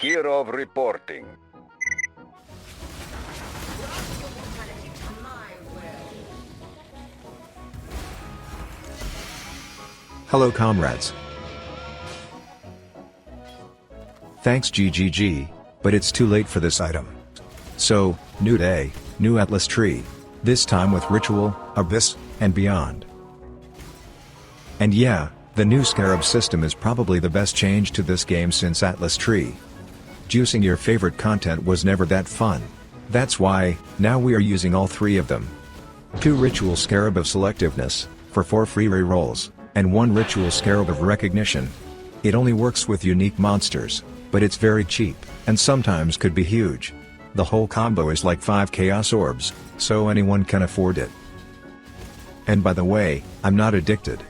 Kirov reporting. Hello comrades. Thanks GGG, but it's too late for this item. So, new day, new Atlas tree. This time with Ritual, Abyss, and beyond. And yeah, the new Scarab system is probably the best change to this game since Atlas tree. Juicing your favorite content was never that fun. That's why, now we are using all three of them. 2 Ritual Scarab of Selectiveness, for 4 free rerolls, and 1 Ritual Scarab of Recognition. It only works with unique monsters, but it's very cheap, and sometimes could be huge. The whole combo is like 5 Chaos Orbs, so anyone can afford it. And by the way, I'm not addicted.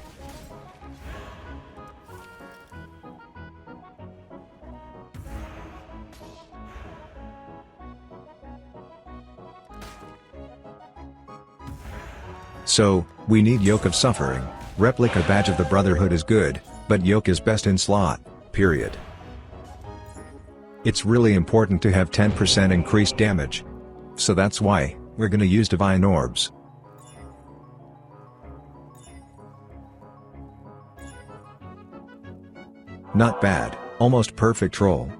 So, we need Yoke of Suffering. Replica Badge of the Brotherhood is good, but Yoke is best in slot, period. It's really important to have 10% increased damage. So that's why, we're gonna use Divine Orbs. Not bad, almost perfect roll.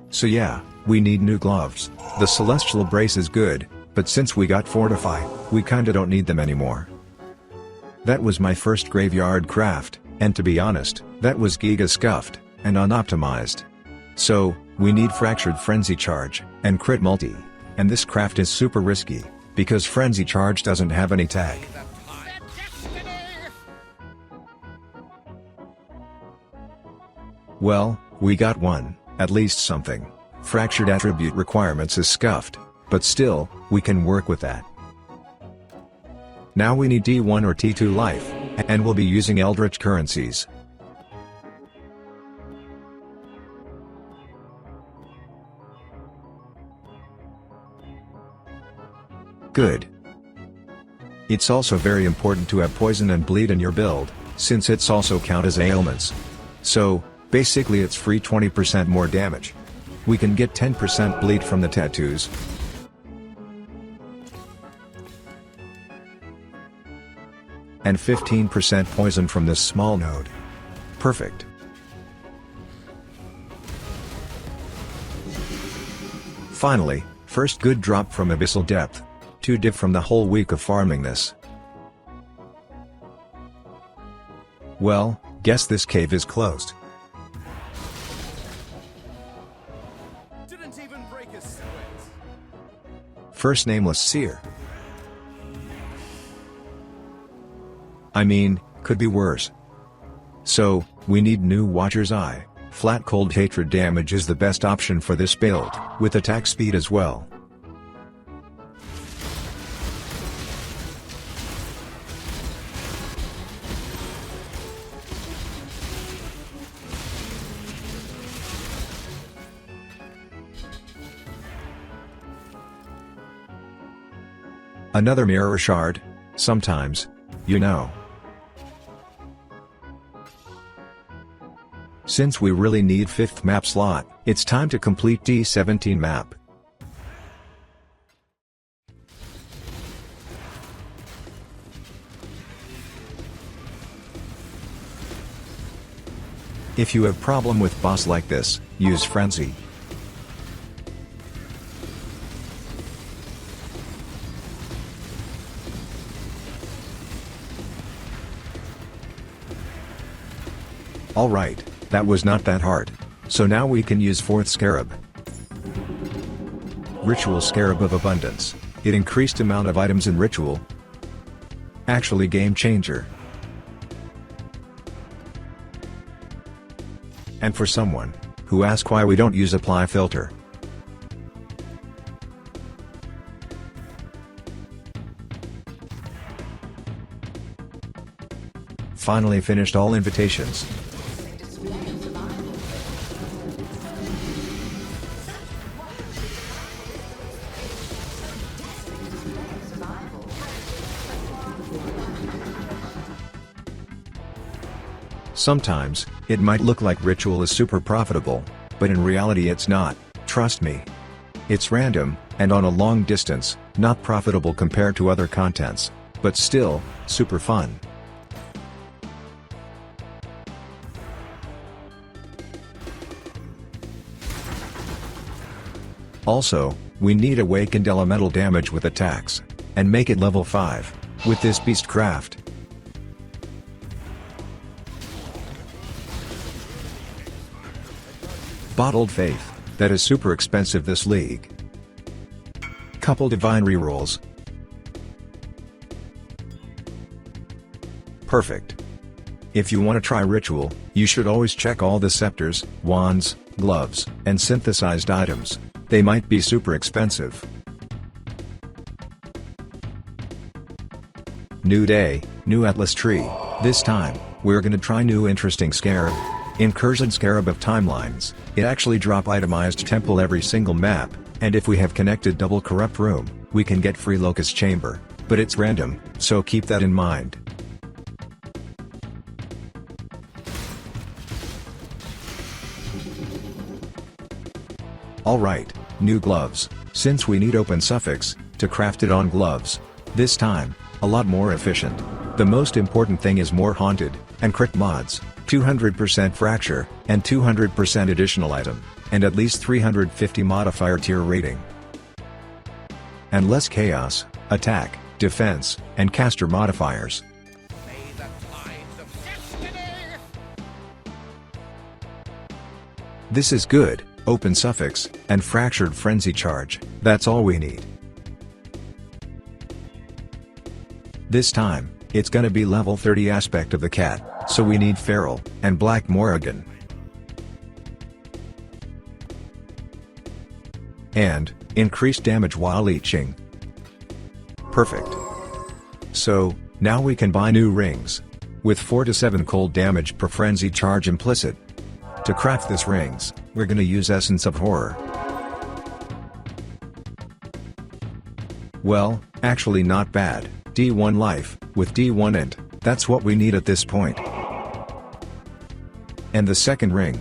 So yeah, we need new gloves. The Celestial Brace is good, but since we got Fortify, we kinda don't need them anymore. That was my first graveyard craft, and to be honest, that was giga scuffed, and unoptimized. So, we need Fractured Frenzy Charge, and Crit Multi, and this craft is super risky, because Frenzy Charge doesn't have any tag. Well, we got one, at least something. Fractured Attribute Requirements is scuffed, but still, we can work with that. Now we need T1 or T2 life, and we'll be using Eldritch currencies. Good. It's also very important to have Poison and Bleed in your build, since it's also count as ailments. So, basically it's free 20% more damage. We can get 10% bleed from the tattoos. And 15% poison from this small node. Perfect. Finally, first good drop from Abyssal Depth. 2 diff from the whole week of farming this. Well, guess this cave is closed. Didn't even break a sweat. First nameless seer. I mean, could be worse. So, we need new Watcher's Eye. Flat Cold Hatred damage is the best option for this build, with attack speed as well. Another Mirror Shard? Sometimes. You know. Since we really need 5th map slot, it's time to complete D17 map. If you have problem with boss like this, use Frenzy. Alright, that was not that hard. So now we can use 4th Scarab. Ritual Scarab of Abundance. It increased amount of items in Ritual. Actually game changer. And for someone who asked why we don't use Apply Filter. Finally finished all invitations. Sometimes, it might look like Ritual is super profitable, but in reality it's not, trust me. It's random, and on a long distance, not profitable compared to other contents, but still, super fun. Also, we need awakened elemental damage with attacks, and make it level 5, with this beastcraft. Bottled Faith, that is super expensive this league. Couple divine rerolls. Perfect. If you want to try ritual, you should always check all the scepters, wands, gloves, and synthesized items. They might be super expensive. New day, new Atlas tree. This time, we're gonna try new interesting scarab. Incursion Scarab of Timelines. It actually drop itemized temple every single map, and if we have connected double corrupt room, we can get free locust chamber, but it's random, so keep that in mind. Alright, new gloves, since we need open suffix, to craft it on gloves. This time, a lot more efficient. The most important thing is more haunted, and crit mods, 200% fracture, and 200% additional item, and at least 350 modifier tier rating. And less chaos, attack, defense, and caster modifiers. This is good, open suffix, and fractured frenzy charge, that's all we need. This time, it's gonna be level 30 aspect of the cat, so we need feral, and black Morrigan. And, increased damage while leeching. Perfect. So, now we can buy new rings. With 4 to 7 cold damage per frenzy charge implicit. To craft this rings, we're gonna use Essence of Horror. Well, actually not bad, D1 life, with D1 int, that's what we need at this point. And the second ring.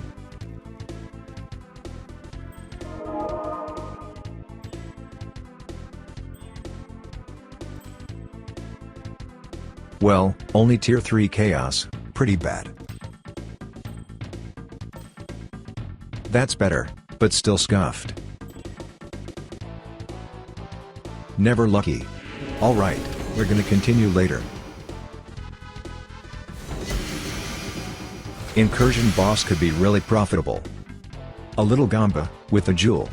Well, only tier 3 chaos, pretty bad. That's better, but still scuffed. Never lucky. Alright, we're gonna continue later. Incursion boss could be really profitable. A little Gamba, with a jewel.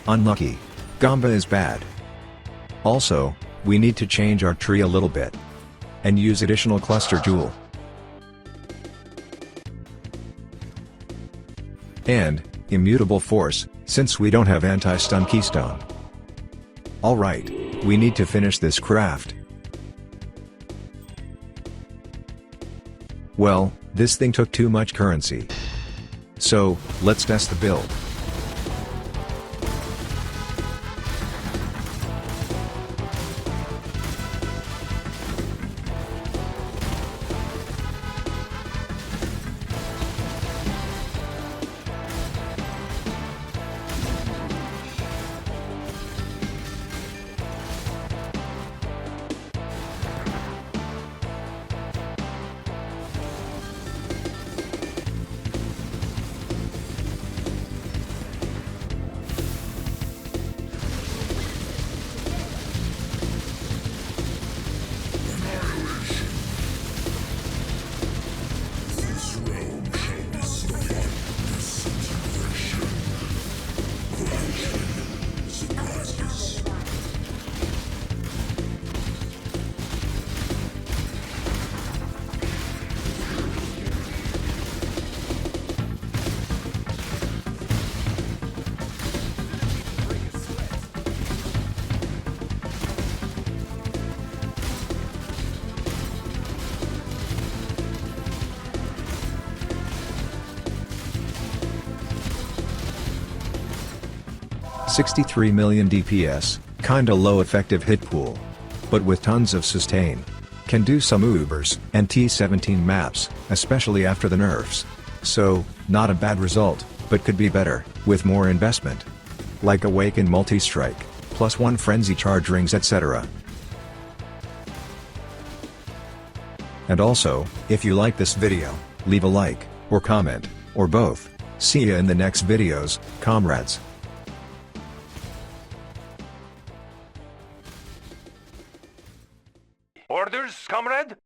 Unlucky. Gamba is bad. Also, we need to change our tree a little bit. And use additional cluster jewel. And, immutable force, since we don't have anti-stun keystone. Alright, we need to finish this craft. Well, this thing took too much currency. So, let's test the build. $63 million DPS, kinda low effective hit pool. But with tons of sustain. Can do some Ubers and T17 maps, especially after the nerfs. So, not a bad result, but could be better, with more investment. Like Awaken Multi-Strike, +1 Frenzy Charge Rings etc. And also, if you like this video, leave a like, or comment, or both. See ya in the next videos, comrades. Orders, comrade?